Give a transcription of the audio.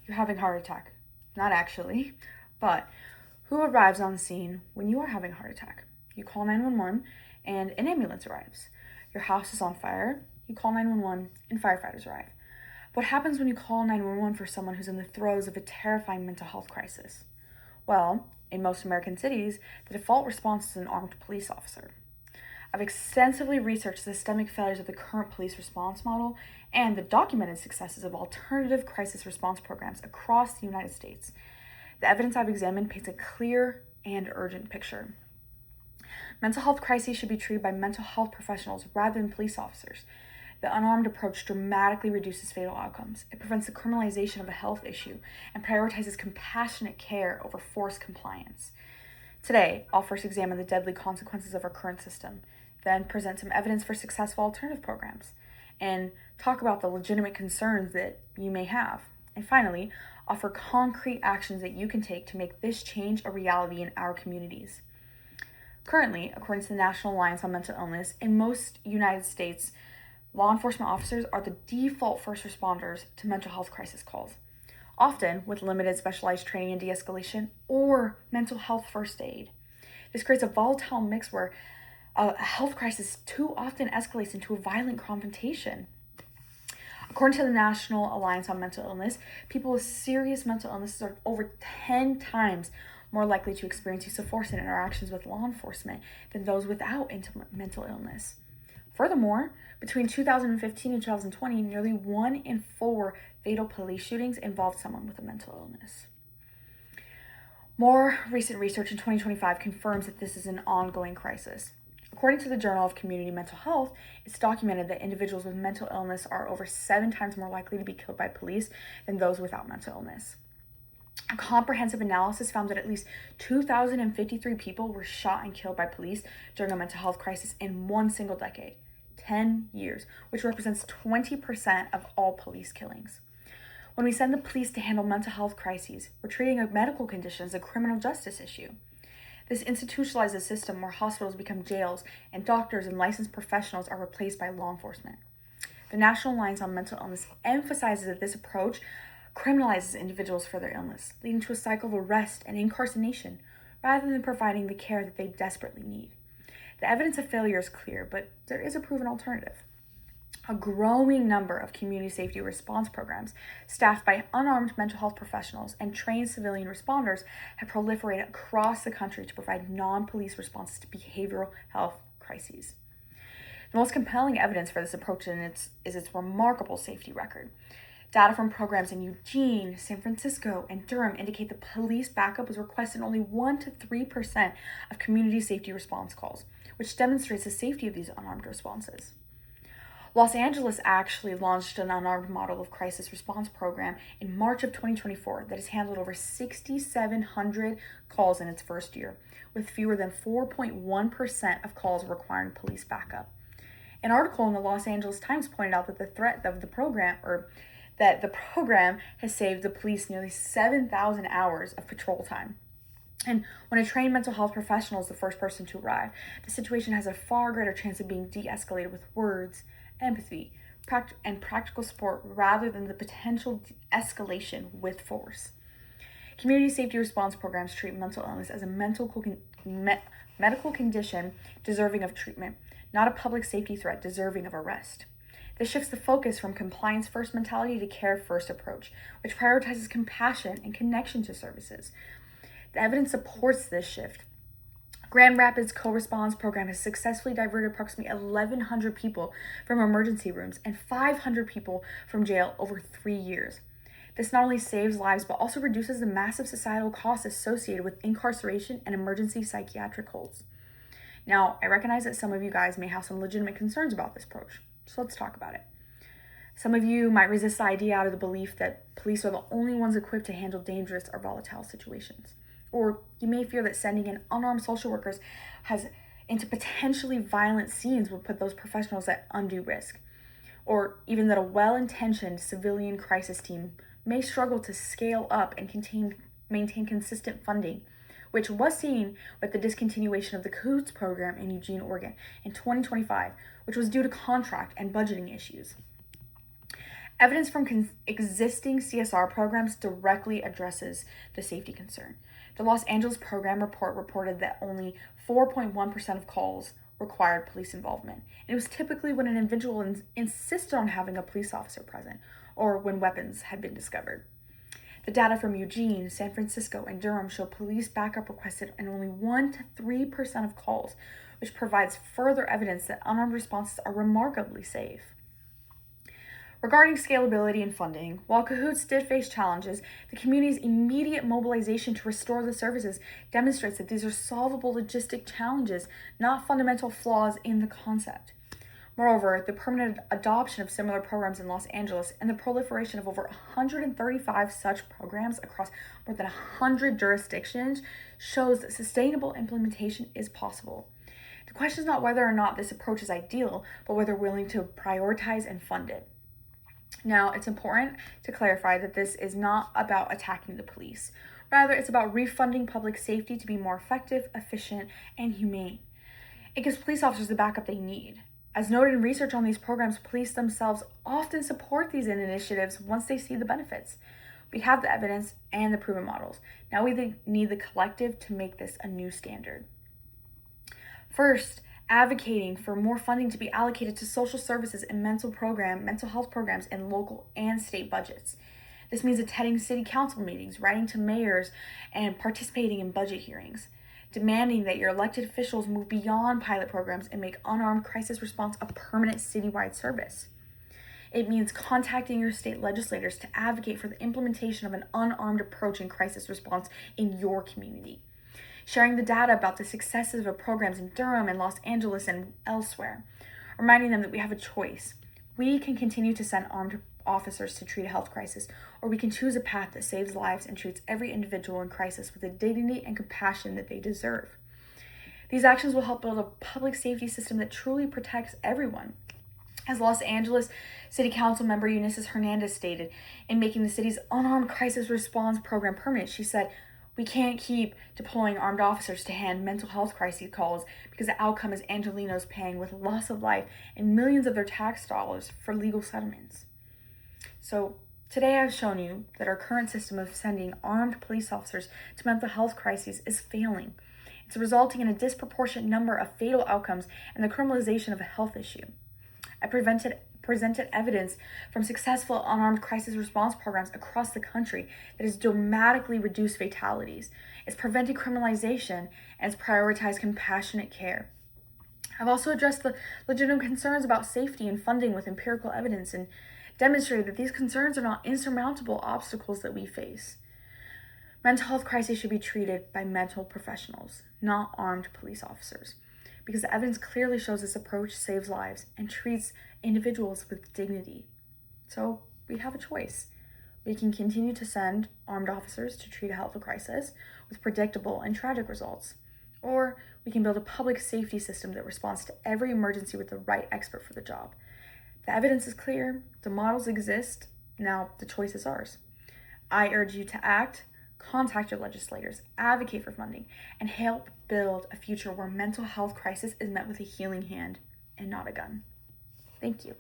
you're having a heart attack. Not actually, but who arrives on scene when you are having a heart attack? You call 911 and an ambulance arrives. Your house is on fire, you call 911 and firefighters arrive. What happens when you call 911 for someone who's in the throes of a terrifying mental health crisis? Well, in most American cities, the default response is an armed police officer. I've extensively researched the systemic failures of the current police response model and the documented successes of alternative crisis response programs across the United States. The evidence I've examined paints a clear and urgent picture. Mental health crises should be treated by mental health professionals rather than police officers. The unarmed approach dramatically reduces fatal outcomes. It prevents the criminalization of a health issue and prioritizes compassionate care over forced compliance. Today, I'll first examine the deadly consequences of our current system, then present some evidence for successful alternative programs, and talk about the legitimate concerns that you may have. And finally, offer concrete actions that you can take to make this change a reality in our communities. Currently, according to the National Alliance on Mental Illness, in most United States, law enforcement officers are the default first responders to mental health crisis calls, often with limited specialized training in de-escalation or mental health first aid. This creates a volatile mix where a health crisis too often escalates into a violent confrontation. According to the National Alliance on Mental Illness, people with serious mental illnesses are over 10 times more likely to experience use of force in interactions with law enforcement than those without mental illness. Furthermore, between 2015 and 2020, nearly 1 in 4 fatal police shootings involved someone with a mental illness. More recent research in 2025 confirms that this is an ongoing crisis. According to the Journal of Community Mental Health, it's documented that individuals with mental illness are over 7 times more likely to be killed by police than those without mental illness. A comprehensive analysis found that at least 2,053 people were shot and killed by police during a mental health crisis in one single decade, 10 years, which represents 20% of all police killings. When we send the police to handle mental health crises, we're treating a medical condition as a criminal justice issue. This institutionalizes a system where hospitals become jails and doctors and licensed professionals are replaced by law enforcement. The National Alliance on Mental Illness emphasizes that this approach criminalizes individuals for their illness, leading to a cycle of arrest and incarceration rather than providing the care that they desperately need. The evidence of failure is clear, but there is a proven alternative. A growing number of community safety response programs staffed by unarmed mental health professionals and trained civilian responders have proliferated across the country to provide non-police responses to behavioral health crises. The most compelling evidence for this approach is its remarkable safety record. Data from programs in Eugene, San Francisco, and Durham indicate that police backup was requested in only 1 to 3% of community safety response calls, which demonstrates the safety of these unarmed responses. Los Angeles actually launched an unarmed model of crisis response program in March of 2024 that has handled over 6,700 calls in its first year, with fewer than 4.1% of calls requiring police backup. An article in the Los Angeles Times pointed out that the program has saved the police nearly 7,000 hours of patrol time. And when a trained mental health professional is the first person to arrive, the situation has a far greater chance of being de-escalated with words, empathy, and practical support rather than the potential escalation with force. Community safety response programs treat mental illness as a medical condition deserving of treatment, not a public safety threat deserving of arrest. This shifts the focus from compliance-first mentality to care-first approach, which prioritizes compassion and connection to services. The evidence supports this shift. Grand Rapids Co-Response Program has successfully diverted approximately 1,100 people from emergency rooms and 500 people from jail over 3 years. This not only saves lives, but also reduces the massive societal costs associated with incarceration and emergency psychiatric holds. Now, I recognize that some of you guys may have some legitimate concerns about this approach, so let's talk about it. Some of you might resist the idea out of the belief that police are the only ones equipped to handle dangerous or volatile situations. Or you may fear that sending in unarmed social workers into potentially violent scenes would put those professionals at undue risk. Or even that a well-intentioned civilian crisis team may struggle to scale up and maintain consistent funding, which was seen with the discontinuation of the COOTS program in Eugene, Oregon in 2025, which was due to contract and budgeting issues. Evidence from existing CSR programs directly addresses the safety concern. The Los Angeles program report reported that only 4.1% of calls required police involvement. And it was typically when an individual insisted on having a police officer present or when weapons had been discovered. The data from Eugene, San Francisco, and Durham show police backup requested in only 1 to 3% of calls, which provides further evidence that unarmed responses are remarkably safe. Regarding scalability and funding, while Cahoots did face challenges, the community's immediate mobilization to restore the services demonstrates that these are solvable logistic challenges, not fundamental flaws in the concept. Moreover, the permanent adoption of similar programs in Los Angeles and the proliferation of over 135 such programs across more than 100 jurisdictions shows that sustainable implementation is possible. The question is not whether or not this approach is ideal, but whether we're willing to prioritize and fund it. Now, it's important to clarify that this is not about attacking the police. Rather, it's about refunding public safety to be more effective, efficient, and humane. It gives police officers the backup they need. As noted in research on these programs, police themselves often support these initiatives once they see the benefits. We have the evidence and the proven models. Now we need the collective to make this a new standard. First, advocating for more funding to be allocated to social services and mental health programs in local and state budgets. This means attending city council meetings, writing to mayors, and participating in budget hearings. Demanding that your elected officials move beyond pilot programs and make unarmed crisis response a permanent citywide service. It means contacting your state legislators to advocate for the implementation of an unarmed approach in crisis response in your community. Sharing the data about the successes of programs in Durham and Los Angeles and elsewhere. Reminding them that we have a choice. We can continue to send armed officers to treat a health crisis, or we can choose a path that saves lives and treats every individual in crisis with the dignity and compassion that they deserve. These actions will help build a public safety system that truly protects everyone. As Los Angeles City Council member Eunices Hernandez stated, in making the city's unarmed crisis response program permanent, she said, "We can't keep deploying armed officers to hand mental health crisis calls because the outcome is Angelenos paying with loss of life and millions of their tax dollars for legal settlements." So today I've shown you that our current system of sending armed police officers to mental health crises is failing. It's resulting in a disproportionate number of fatal outcomes and the criminalization of a health issue. I presented evidence from successful unarmed crisis response programs across the country that has dramatically reduced fatalities, it's prevented criminalization, and it's prioritized compassionate care. I've also addressed the legitimate concerns about safety and funding with empirical evidence and demonstrated that these concerns are not insurmountable obstacles that we face. Mental health crises should be treated by mental professionals, not armed police officers, because the evidence clearly shows this approach saves lives and treats individuals with dignity. So we have a choice. We can continue to send armed officers to treat a health crisis with predictable and tragic results, or we can build a public safety system that responds to every emergency with the right expert for the job. The evidence is clear, the models exist, now the choice is ours. I urge you to act, contact your legislators, advocate for funding, and help build a future where mental health crisis is met with a healing hand and not a gun. Thank you.